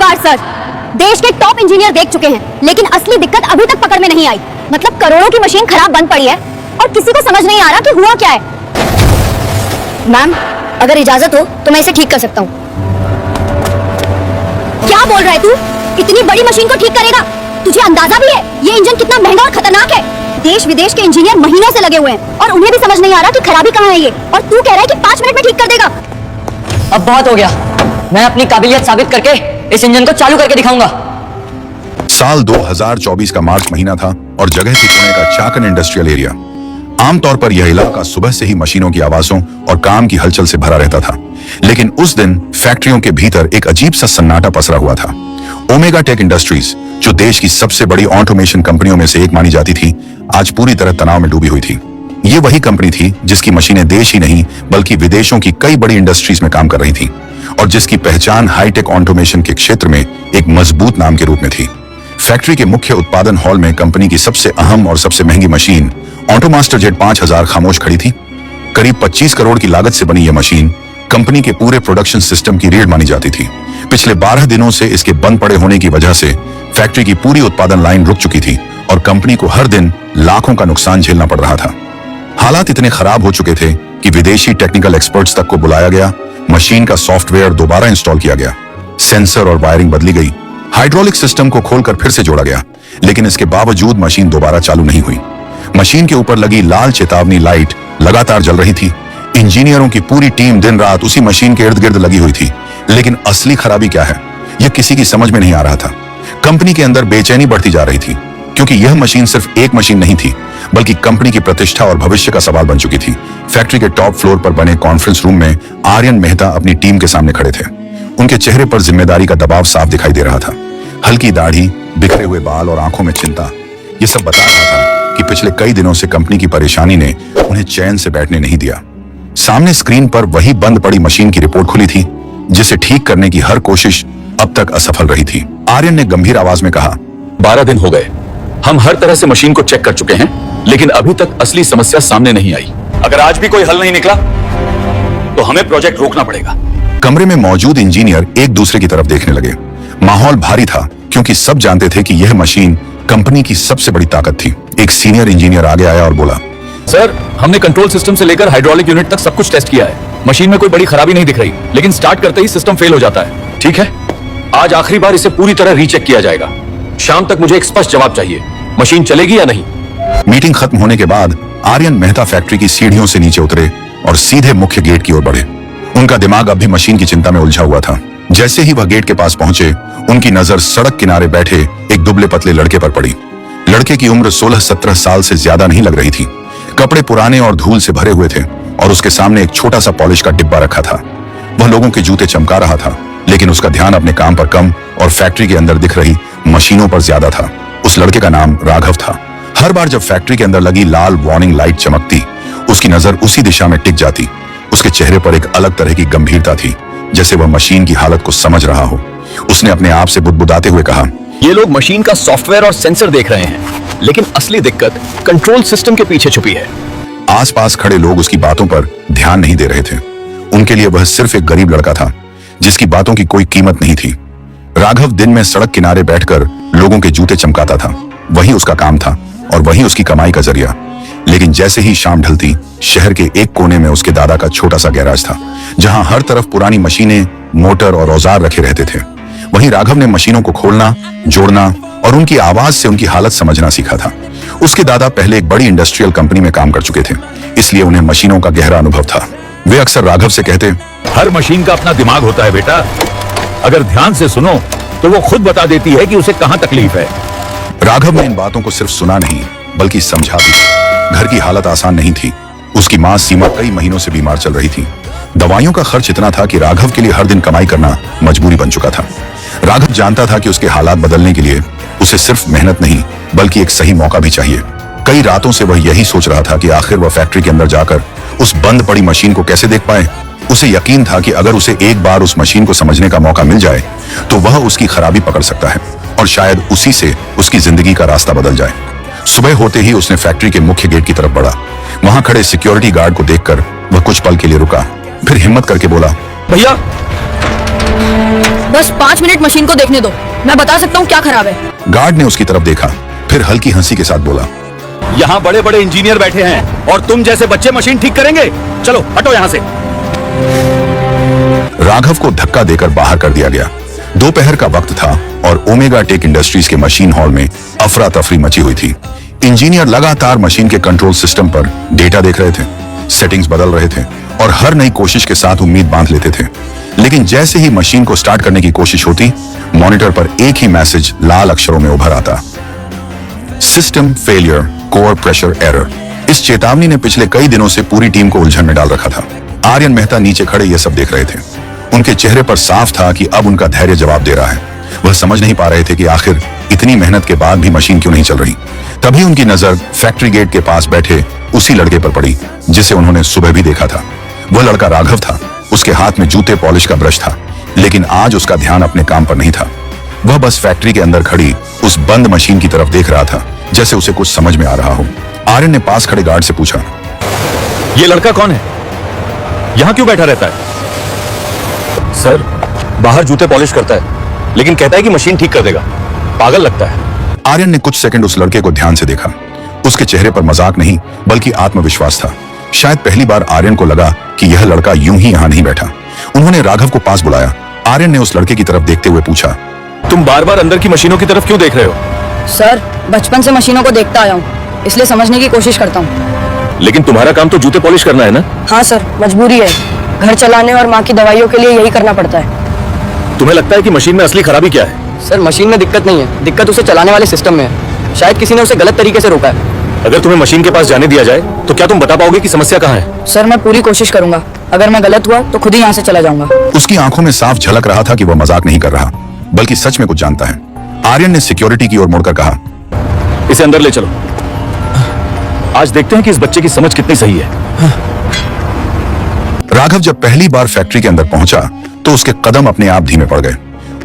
खबरदार सर, देश के टॉप इंजीनियर देख चुके हैं, लेकिन असली दिक्कत अभी तक पकड़ में नहीं आई। मतलब करोड़ों की मशीन खराब बंद पड़ी है और किसी को समझ नहीं आ रहा कि हुआ क्या है। मैम, अगर इजाजत हो तो मैं इसे ठीक कर सकता हूँ। क्या बोल रहा है तू? इतनी बड़ी मशीन को ठीक करेगा? तुझे अंदाजा भी है ये इंजन कितना महंगा और खतरनाक है? देश विदेश के इंजीनियर महीनों से लगे हुए हैं और उन्हें भी समझ नहीं आ रहा कि खराबी कहाँ है ये, और तू कह रहा है कि 5 मिनट में ठीक कर देगा। अब बहुत हो गया, मैं अपनी काबिलियत साबित करके इस इंजन को चालू करके दिखाऊंगा। साल 2024 का मार्च महीना था और जगह थी पुणे का चाकन इंडस्ट्रियल एरिया। आमतौर पर यह इलाका सुबह से ही मशीनों की आवाजों और काम की हलचल से भरा रहता था, लेकिन उस दिन फैक्ट्रियों के भीतर एक अजीब सा सन्नाटा पसरा हुआ था। ओमेगा टेक इंडस्ट्रीज, जो देश की सबसे बड़ी ऑटोमेशन कंपनियों में से एक मानी जाती थी, आज पूरी तरह तनाव में डूबी हुई थी। ये वही कंपनी थी जिसकी मशीनें देश ही नहीं बल्कि विदेशों की कई बड़ी इंडस्ट्रीज में काम कर रही थी और जिसकी पहचान हाईटेक ऑटोमेशन के क्षेत्र में एक मजबूत नाम के रूप में थी। फैक्ट्री के मुख्य उत्पादन हॉल में कंपनी की सबसे अहम और सबसे महंगी मशीन ऑटोमास्टर जेट 5000 खामोश खड़ी थी। करीब 25 करोड़ की लागत से बनी यह मशीन कंपनी के पूरे प्रोडक्शन सिस्टम की रीढ़ मानी जाती थी। पिछले 12 दिनों से इसके बंद पड़े होने की वजह से फैक्ट्री की पूरी उत्पादन लाइन रुक चुकी थी और कंपनी को हर दिन लाखों का नुकसान झेलना पड़ रहा था। हालात इतने खराब हो चुके थे कि विदेशी टेक्निकल एक्सपर्ट्स तक को बुलाया गया, मशीन का सॉफ्टवेयर दोबारा इंस्टॉल किया गया, सेंसर और वायरिंग बदली गई, हाइड्रोलिक सिस्टम को खोलकर फिर से जोड़ा गया, लेकिन इसके बावजूद मशीन दोबारा चालू नहीं हुई। मशीन के ऊपर लगी लाल चेतावनी लाइट लगातार जल रही थी। इंजीनियरों की पूरी टीम दिन रात उसी मशीन के इर्द गिर्द लगी हुई थी, लेकिन असली खराबी क्या है यह किसी की समझ में नहीं आ रहा था। कंपनी के अंदर बेचैनी बढ़ती जा रही थी, क्योंकि यह मशीन सिर्फ एक मशीन नहीं थी बल्कि कंपनी की प्रतिष्ठा और भविष्य का सवाल बन चुकी थी। फैक्ट्री के टॉप फ्लोर पर बने कॉन्फ्रेंस रूम में आर्यन मेहता अपनी टीम के सामने खड़े थे। उनके चेहरे पर जिम्मेदारी का दबाव साफ दिखाई दे रहा था। हल्की दाढ़ी, बिखरे हुए बाल और आंखों में चिंता, ये सब बता रहा था कि पिछले कई दिनों से कंपनी की परेशानी ने उन्हें चैन से बैठने नहीं दिया। सामने स्क्रीन पर वही बंद पड़ी मशीन की रिपोर्ट खुली थी, जिसे ठीक करने की हर कोशिश अब तक असफल रही थी। आर्यन ने गंभीर आवाज में कहा, 12 दिन हो गए, हम हर तरह से मशीन को चेक कर चुके हैं, लेकिन अभी तक असली समस्या सामने नहीं आई। अगर आज भी कोई हल नहीं निकला तो हमें प्रोजेक्ट रोकना पड़ेगा। कमरे में मौजूद इंजीनियर एक दूसरे की तरफ देखने लगे। माहौल भारी था, क्योंकि सब जानते थे कि यह मशीन कंपनी की सबसे बड़ी ताकत थी। एक सीनियर इंजीनियर आगे आया और बोला, सर, हमने कंट्रोल सिस्टम से लेकर हाइड्रोलिक यूनिट तक सब कुछ टेस्ट किया है। मशीन में कोई बड़ी खराबी नहीं दिख रही, लेकिन स्टार्ट करते ही सिस्टम फेल हो जाता है। ठीक है, आज आखिरी बार इसे पूरी तरह रीचेक किया जाएगा। शाम तक मुझे एक स्पष्ट जवाब चाहिए, मशीन चलेगी या नहीं। मीटिंग खत्म होने के बाद आर्यन मेहता फैक्ट्री की सीढ़ियों से नीचे उतरे और सीधे मुख्य गेट की ओर बढ़े। उनका दिमाग अब भी मशीन की चिंता में उलझा हुआ था। जैसे ही वह गेट के पास पहुंचे, उनकी नजर सड़क किनारे बैठे एक दुबले पतले लड़के पर पड़ी। लड़के की उम्र 16-17 साल से ज्यादा नहीं लग रही थी। कपड़े पुराने और धूल से भरे हुए थे और उसके सामने एक छोटा सा पॉलिश का डिब्बा रखा था। वह लोगों के जूते चमका रहा था, लेकिन उसका ध्यान अपने काम पर कम और फैक्ट्री के अंदर दिख रही मशीनों पर ज्यादा था। उस लड़के का नाम राघव था। हर बार जब फैक्ट्री के अंदर लगी लाल वार्निंग लाइट चमकती, उसकी नजर उसी दिशा में टिक जाती। उसके चेहरे पर एक अलग तरह की गंभीरता थी, जैसे वह मशीन की हालत को समझ रहा हो। उसने अपने आप से बुदबुदाते हुए कहा, ये लोग मशीन का सॉफ्टवेयर और सेंसर देख रहे हैं, लेकिन असली दिक्कत कंट्रोल सिस्टम के पीछे छुपी है। आसपास खड़े लोग उसकी बातों पर ध्यान नहीं दे रहे थे। उनके लिए वह सिर्फ एक गरीब लड़का था, जिसकी बातों की कोई कीमत नहीं थी। राघव दिन में सड़क किनारे बैठकर लोगों के जूते चमकाता था। वही उसका काम था और वही उसकी कमाई का जरिया। लेकिन जैसे ही शाम ढलती, शहर के एक कोने में उसके दादा का छोटा सा गैराज था, जहां हर तरफ पुरानी मशीनें, मोटर और औजार रखे रहते थे। वहीं राघव ने मशीनों को खोलना, जोड़ना और उनकी आवाज से उनकी हालत समझना सीखा था। उसके दादा पहले एक बड़ी इंडस्ट्रियल कंपनी में काम कर चुके थे, इसलिए उन्हें मशीनों का गहरा अनुभव था। वे अक्सर राघव से कहते, हर मशीन का अपना दिमाग होता है बेटा, अगर ध्यान से सुनो तो वो खुद बता देती है कि उसे कहां तकलीफ है। राघव ने इन बातों को सिर्फ सुना नहीं बल्कि समझा भी। घर की हालत आसान नहीं थी। उसकी मां सीमा कई महीनों से बीमार चल रही थी। दवाइयों का खर्च इतना था कि राघव के लिए हर दिन कमाई करना मजबूरी बन चुका था। राघव जानता था कि उसके हालात बदलने के लिए उसे सिर्फ मेहनत नहीं बल्कि एक सही मौका भी चाहिए। कई रातों से वह यही सोच रहा था कि आखिर वह फैक्ट्री के अंदर जाकर उस बंद पड़ी मशीन को कैसे देख पाए। उसे यकीन था कि अगर उसे एक बार उस मशीन को समझने का मौका मिल जाए तो वह उसकी खराबी पकड़ सकता है और शायद उसी से उसकी जिंदगी का रास्ता बदल जाए। सुबह होते ही उसने फैक्ट्री के मुख्य गेट की तरफ बढ़ा। वहां खड़े सिक्योरिटी गार्ड को देखकर वह कुछ पल के लिए रुका, फिर हिम्मत करके बोला, भैया बस 5 मिनट मशीन को देखने दो, मैं बता सकता हूँ क्या खराब है। गार्ड ने उसकी तरफ देखा, फिर हल्की हंसी के साथ बोला, यहाँ बड़े बड़े इंजीनियर बैठे हैं और तुम जैसे बच्चे मशीन ठीक करेंगे? चलो हटो यहाँ से। राघव को धक्का देकर बाहर कर दिया गया। दोपहर का वक्त था और ओमेगा टेक इंडस्ट्रीज के मशीन हॉल में अफरा तफरी मची हुई थी। इंजीनियर लगातार मशीन के कंट्रोल सिस्टम पर डेटा देख रहे थे, सेटिंग्स बदल रहे थे और हर नई कोशिश के साथ उम्मीद बांध लेते थे। लेकिन जैसे ही मशीन को स्टार्ट करने की कोशिश होती, मॉनिटर पर एक ही मैसेज लाल अक्षरों में उभर आता, system failure, core pressure error. इस चेतावनी ने पिछले कई दिनों से पूरी टीम को उलझन में डाल रखा था। आर्यन मेहता नीचे खड़े यह सब देख रहे थे। उनके चेहरे पर साफ था कि अब उनका धैर्य जवाब दे रहा है। वह समझ नहीं पा रहे थे कि आखिर इतनी मेहनत के बाद भी मशीन क्यों नहीं चल रही। तभी उनकी नजर फैक्ट्री गेट के पास बैठे उसी लड़के पर पड़ी जिसे उन्होंने सुबह भी देखा था। वह लड़का राघव था। उसके हाथ में जूते पॉलिश का ब्रश था, लेकिन आज उसका ध्यान अपने काम पर नहीं था। वह बस फैक्ट्री के अंदर खड़ी उस बंद मशीन की तरफ देख रहा था, जैसे उसे कुछ समझ में आ रहा हो। आर्यन ने पास खड़े गार्ड से पूछा, ये लड़का कौन है? यहां क्यों बैठा रहता है? सर, बाहर जूते पॉलिश करता है, लेकिन कहता है कि मशीन ठीक कर देगा। पागल लगता है। आर्यन ने कुछ सेकंड उस लड़के को ध्यान से देखा। उसके चेहरे पर मजाक नहीं बल्कि आत्मविश्वास था। शायद पहली बार आर्यन को लगा कि यह लड़का यूं ही यहां नहीं बैठा। उन्होंने राघव को पास बुलाया। आर्यन ने उस लड़के की तरफ देखते हुए पूछा, तुम बार बार अंदर की मशीनों की तरफ क्यों देख रहे हो? सर, बचपन से मशीनों को देखता आया हूँ, इसलिए समझने की कोशिश करता हूँ। लेकिन तुम्हारा काम तो जूते पॉलिश करना है ना? हाँ सर, मजबूरी है। घर चलाने और माँ की दवाइयों के लिए यही करना पड़ता है। तुम्हें लगता है कि मशीन में असली खराबी क्या है? सर, मशीन में दिक्कत नहीं है, दिक्कत उसे चलाने वाले सिस्टम में है। शायद किसी ने उसे गलत तरीके से रोका है। अगर तुम्हें मशीन के पास जाने दिया जाए तो क्या तुम बता पाओगे कि समस्या कहाँ है? सर, मैं पूरी कोशिश करूंगा। अगर मैं गलत हुआ तो खुद ही यहाँ से चला जाऊंगा। उसकी आंखों में साफ झलक रहा था कि वह मजाक नहीं कर रहा, बल्कि सच में कुछ जानता है। आर्यन ने सिक्योरिटी की ओर मुड़कर कहा, इसे अंदर ले चलो। आज देखते हैं कि इस बच्चे की समझ कितनी सही है। राघव जब पहली बार फैक्ट्री के अंदर पहुंचा तो उसके कदम अपने आप धीमे पड़ गए।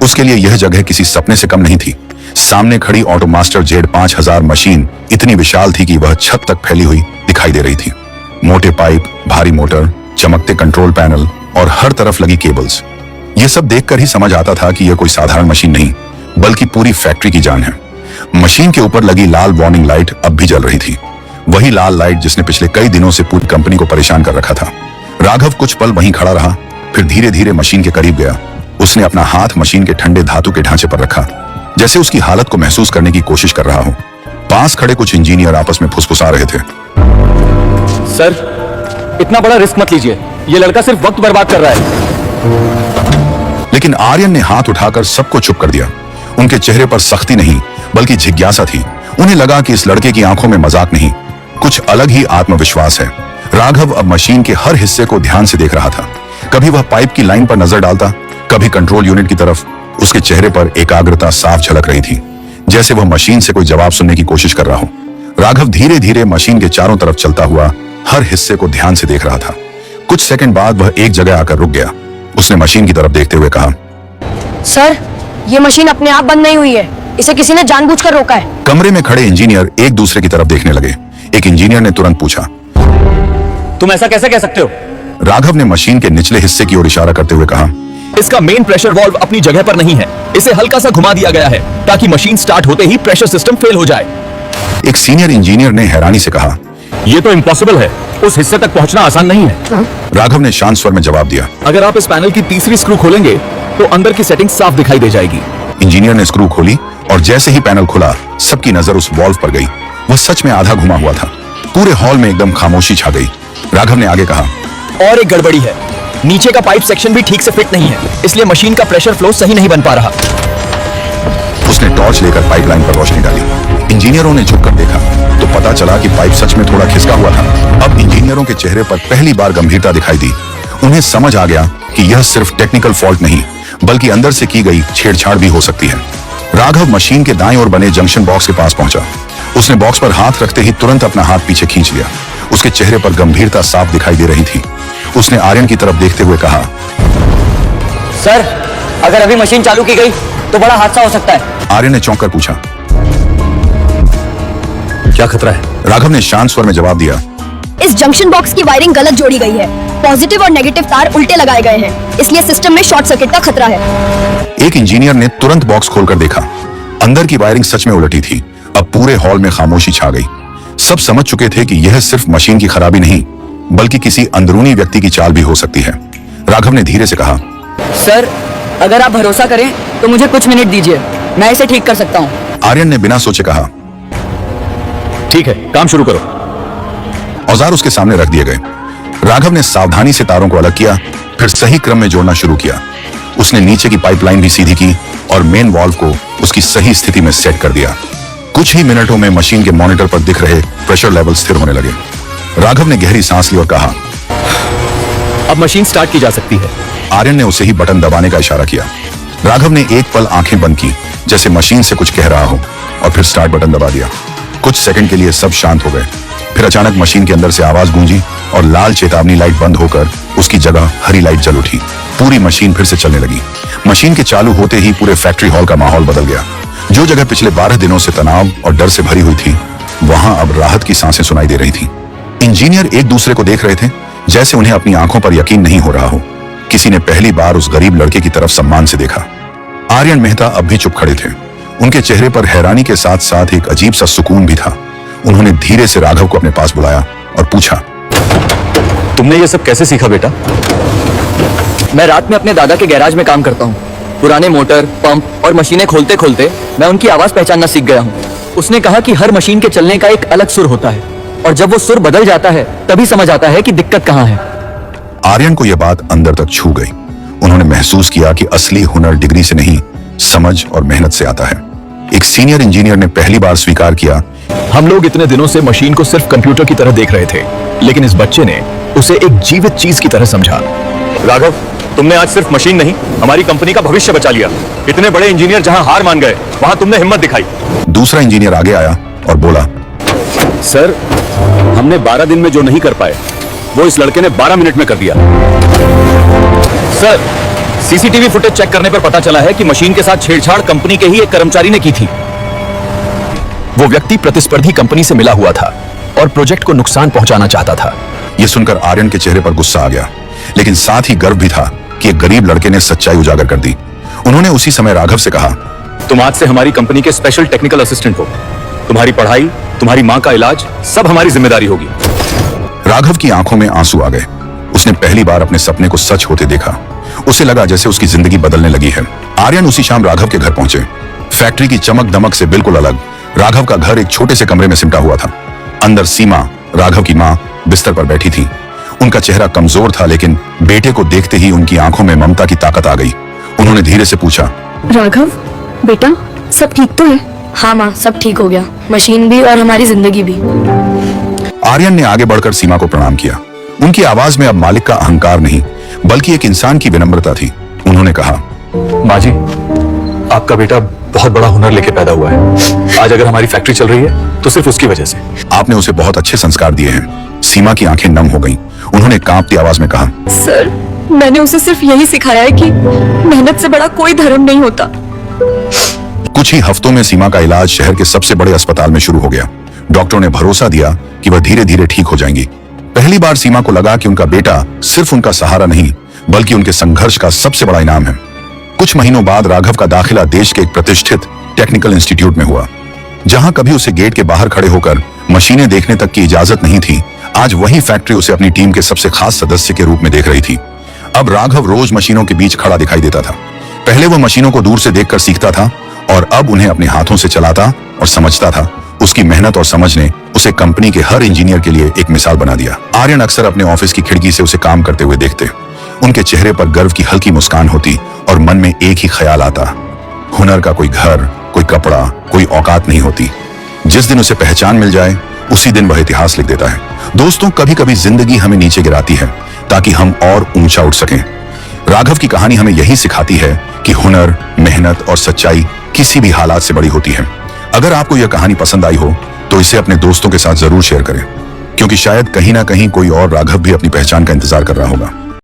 उसके लिए यह जगह किसी सपने से कम नहीं थी। सामने खड़ी ऑटोमास्टर जेड 5000 मशीन इतनी विशाल थी कि वह छत तक फैली हुई दिखाई दे रही थी। मोटे पाइप, भारी मोटर, चमकते कंट्रोल पैनल और हर तरफ लगी केबल्स। यह सब देखकर ही समझ आता था कि यह कोई साधारण मशीन नहीं बल्कि पूरी फैक्ट्री की जान है। मशीन के ऊपर लगी लाल वार्निंग लाइट अब भी जल रही थी, वही लाल लाइट जिसने पिछले कई दिनों से पूरी कंपनी को परेशान कर रखा था। राघव कुछ पल वहीं खड़ा रहा, फिर धीरे धीरे मशीन के करीब गया। उसने अपना हाथ मशीन के ठंडे धातु के ढांचे पर रखा, जैसे उसकी हालत को महसूस करने की कोशिश कर रहा हो। पास खड़े कुछ इंजीनियर आपस में फुसफुसा रहे थे। सर, इतना बड़ा रिस्क मत लीजिए, ये लड़का सिर्फ वक्त बर्बाद कर रहा है। लेकिन आर्यन ने हाथ उठाकर सबको चुप कर दिया। उनके चेहरे पर सख्ती नहीं बल्कि जिज्ञासा थी। उन्हें लगा कि इस लड़के की आंखों में मजाक नहीं, कुछ अलग ही आत्मविश्वास है। राघव अब मशीन के हर हिस्से को ध्यान से देख रहा था। कभी वह पाइप की लाइन पर नजर डालता, कभी कंट्रोल यूनिट की तरफ। उसके चेहरे पर एकाग्रता साफ झलक रही थी, जैसे वह मशीन से कोई जवाब सुनने की कोशिश कर रहा हो। राघव धीरे धीरे मशीन के चारों तरफ चलता हुआ हर हिस्से को ध्यान से देख रहा था। कुछ सेकंड बाद वह एक जगह आकर रुक गया। उसने मशीन की तरफ देखते हुए कहा, सर, ये मशीन अपने आप बंद नहीं हुई है, इसे किसी ने जानबूझकर रोका है। कमरे में खड़े इंजीनियर एक दूसरे की तरफ देखने लगे। एक इंजीनियर ने तुरंत पूछा, तुम ऐसा कैसे कह सकते हो? राघव ने मशीन के निचले हिस्से की ओर इशारा करते हुए कहा, इसका मेन प्रेशर वाल्व अपनी जगह पर नहीं है, इसे हल्का सा घुमा दिया गया है ताकि मशीन स्टार्ट होते ही प्रेशर सिस्टम फेल हो जाए। एक सीनियर इंजीनियर ने हैरानी से कहा, ये तो इम्पॉसिबल है, उस हिस्से तक पहुंचना आसान नहीं है। राघव ने शांत स्वर में जवाब दिया, अगर आप इस पैनल की तीसरी स्क्रू खोलेंगे तो अंदर की सेटिंग साफ दिखाई दे जाएगी। इंजीनियर ने स्क्रू खोली और जैसे ही पैनल खुला, सबकी नजर उस वॉल्व पर गई। वह सच में आधा घुमा हुआ था। पूरे हॉल में एकदम खामोशी छा गई। राघव ने आगे कहा, और एक गड़बड़ी है, नीचे का पाइप सेक्शन भी ठीक से फिट नहीं है, इसलिए मशीन का प्रेशर फ्लो सही नहीं बन पा रहा। उसने टॉर्च लेकर पाइपलाइन पर रोशनी डाली। इंजीनियरों ने झुककर देखा तो पता चला कि पाइप सच में थोड़ा खिसका हुआ था। अब इंजीनियरों के चेहरे पर पहली बार गंभीरता दिखाई दी। उन्हें समझ आ गया कि यह सिर्फ टेक्निकल फॉल्ट नहीं बल्कि अंदर से की गई छेड़छाड़ भी हो सकती है। राघव मशीन के दाएं ओर बने जंक्शन बॉक्स के पास पहुंचा। उसने बॉक्स पर हाथ रखते ही तुरंत अपना हाथ पीछे खींच लिया। उसके चेहरे पर गंभीरता साफ दिखाई दे रही थी। उसने आर्यन की तरफ देखते हुए कहा, सर, अगर अभी मशीन चालू की गई तो बड़ा हादसा हो सकता है। आर्यन ने चौंक कर पूछा, क्या खतरा है? राघव ने शांत स्वर में जवाब दिया, इस जंक्शन बॉक्स की वायरिंग गलत जोड़ी गई है। पॉजिटिव और नेगेटिव तार उल्टे लगाए गए हैं, इसलिए सिस्टम में शॉर्ट सर्किट का खतरा है। एक इंजीनियर ने तुरंत बॉक्स खोलकर देखा। अंदर की वायरिंग सच में उलटी थी। अब पूरे हॉल में खामोशी छा गई। सब समझ चुके थे कि यह सिर्फ मशीन की खराबी नहीं, बल्कि किसी अंदरूनी व्यक्ति की चाल भी हो सकती है। राघव ने धीरे से कहा, सर, अगर आप भरोसा करें तो मुझे कुछ मिनट दीजिए, मैं इसे ठीक कर सकता हूँ। आर्यन ने बिना सोचे कहा। ठीक है, काम शुरू करो। औजार उसके सामने रख दिए गए। राघव ने सावधानी से तारों को अलग किया, फिर सही क्रम में जोड़ना शुरू किया। उसने नीचे की पाइपलाइन भी सीधी की और मेन वाल्व को उसकी सही स्थिति में सेट कर दिया। कुछ ही मिनटों में मशीन के मॉनिटर पर दिख रहे प्रेशर लेवल स्थिर होने लगे। राघव ने गहरी सांस ली और कहा, अब मशीन स्टार्ट की जा सकती है। आर्यन ने उसे ही बटन दबाने का इशारा किया। राघव ने एक पल आंखें बंद की, जैसे मशीन से कुछ कह रहा हो, और फिर स्टार्ट बटन दबा दिया। कुछ सेकंड के लिए सब शांत हो गए। फिर अचानक मशीन के अंदर से आवाज गूंजी और लाल चेतावनी लाइट बंद होकर उसकी जगह हरी लाइट जल उठी। पूरी मशीन फिर से चलने लगी। मशीन के चालू होते ही पूरे फैक्ट्री हॉल का माहौल बदल गया। जो जगह पिछले 12 दिनों से तनाव और डर से भरी हुई थी, वहां अब राहत की सांसें सुनाई दे रही थी। इंजीनियर एक दूसरे को देख रहे थे, जैसे उन्हें अपनी आंखों पर यकीन नहीं हो रहा हो। किसी ने पहली बार उस गरीब लड़के की तरफ सम्मान से देखा। आर्यन मेहता अब भी चुप खड़े थे। उनके चेहरे पर हैरानी के साथ साथ एक अजीब सा सुकून भी था। उन्होंने धीरे से राघव को अपने पास बुलाया और पूछा, तुमने ये सब कैसे सीखा बेटा? मैं रात में अपने दादा के गैराज में काम करता हूँ। पुराने मोटर, पंप और मशीनें खोलते खोलते मैं उनकी आवाज पहचानना सीख गया हूँ। उसने कहा कि हर मशीन के चलने का एक अलग सुर होता है, और जब वो सुर बदल जाता है तभी समझ आता है कि दिक्कत कहाँ है। आर्यन को यह बात अंदर तक छू गई। उन्होंने महसूस किया कि असली हुनर डिग्री से नहीं, समझ और मेहनत से आता है। एक सीनियर इंजीनियर ने पहली बार स्वीकार किया, हम लोग इतने दिनों से मशीन को सिर्फ कंप्यूटर की तरह देख रहे थे, लेकिन इस बच्चे ने उसे एक जीवित चीज की तरह समझा। राघव, तुमने आज सिर्फ मशीन नहीं, हमारी कंपनी का भविष्य बचा लिया। इतने बड़े इंजीनियर जहां हार मान गए, वहां तुमने हिम्मत दिखाई। दूसरा इंजीनियर आगे आया और बोला, सर, हमने 12 दिन में जो नहीं कर पाए, वो इस लड़के ने 12 मिनट में कर दिया। सर, सीसीटीवी फुटेज चेक करने पर पता चला है कि मशीन के साथ छेड़छाड़ कंपनी के ही एक कर्मचारी ने की थी। वो व्यक्ति प्रतिस्पर्धी कंपनी से मिला हुआ था और प्रोजेक्ट को नुकसान पहुंचाना चाहता था। यह सुनकर आर्यन के चेहरे पर गुस्सा आ गया, लेकिन साथ ही गर्व भी था कि एक गरीब लड़के ने सच्चाई उजागर कर दी। उन्होंने उसी समय राघव से कहा, तुम आज से हमारी कंपनी के स्पेशल टेक्निकल असिस्टेंट हो। तुम्हारी पढ़ाई, तुम्हारी मां का इलाज, सब हमारी जिम्मेदारी होगी। राघव की आंखों में आंसू आ गए। उसने पहली बार अपने सपने को सच होते देखा। उसे लगा जैसे उसकी जिंदगी बदलने लगी है। आर्यन उसी शाम राघव के घर पहुंचे। फैक्ट्री की चमक दमक से बिल्कुल अलग राघव का घर एक छोटे से कमरे में सिमटा हुआ था। अंदर सीमा, राघव की मां, बिस्तर पर बैठी थी। उनका चेहरा कमजोर था, लेकिन बेटे को देखते ही उनकी आंखों में ममता की ताकत आ गई। उन्होंने धीरे से पूछा, राघव, बेटा, सब ठीक तो है? हाँ माँ, सब ठीक हो गया, मशीन भी और हमारी जिंदगी भी। आर्यन ने आगे बढ़कर सीमा को प्रणाम किया। उनकी आवाज में अब मालिक का अहंकार नहीं, बल्कि एक इंसान की विनम्रता थी। उन्होंने कहा, माँ जी, आपका बेटा बहुत बड़ा हुनर लेके पैदा हुआ है। आज अगर हमारी फैक्ट्री चल रही है तो सिर्फ उसकी वजह से। आपने उसे बहुत अच्छे संस्कार दिए हैं। सीमा की आंखें नम हो गईं। उन्होंने कांपती आवाज में कहा, सर, मैंने उसे सिर्फ यही सिखाया है कि मेहनत से बड़ा कोई धर्म नहीं होता। कुछ ही हफ्तों में सीमा का इलाज शहर के सबसे बड़े अस्पताल में शुरू हो गया। डॉक्टरों ने भरोसा दिया कि वह धीरे धीरे ठीक हो जाएंगी। पहली बार सीमा को लगा कि उनका बेटा सिर्फ उनका सहारा नहीं, बल्कि उनके संघर्ष का सबसे बड़ा इनाम है। कुछ महीनों बाद राघव का दाखिला देश के एक प्रतिष्ठित टेक्निकल इंस्टीट्यूट में हुआ। जहां कभी उसे गेट के बाहर खड़े होकर मशीनें देखने तक की इजाजत नहीं थी, आज वही फैक्ट्री उसे अपनी टीम के सबसे खास सदस्य के रूप में देख रही थी। अब राघव रोज मशीनों के बीच खड़ा दिखाई देता था। पहले वो मशीनों को दूर से देखकर सीखता था, और अब उन्हें अपने हाथों से चलाता और समझता था। उसकी मेहनत और समझ ने उसे कंपनी के हर इंजीनियर के लिए एक मिसाल बना दिया। आर्यन अक्सर अपने ऑफिस की खिड़की से उसे काम करते हुए देखते। उनके चेहरे पर गर्व की हल्की मुस्कान होती और मन में एक ही ख्याल आता, हुनर का कोई घर, कोई कपड़ा, कोई औकात नहीं होती। जिस दिन उसे पहचान मिल जाए, उसी दिन वह इतिहास लिख देता है। दोस्तों, कभी कभी जिंदगी हमें नीचे गिराती है ताकि हम और ऊंचा उठ सकें। राघव की कहानी हमें यही सिखाती है कि हुनर, मेहनत और सच्चाई किसी भी हालात से बड़ी होती है। अगर आपको यह कहानी पसंद आई हो तो इसे अपने दोस्तों के साथ जरूर शेयर करें, क्योंकि शायद कहीं ना कहीं कोई और राघव भी अपनी पहचान का इंतजार कर रहा होगा।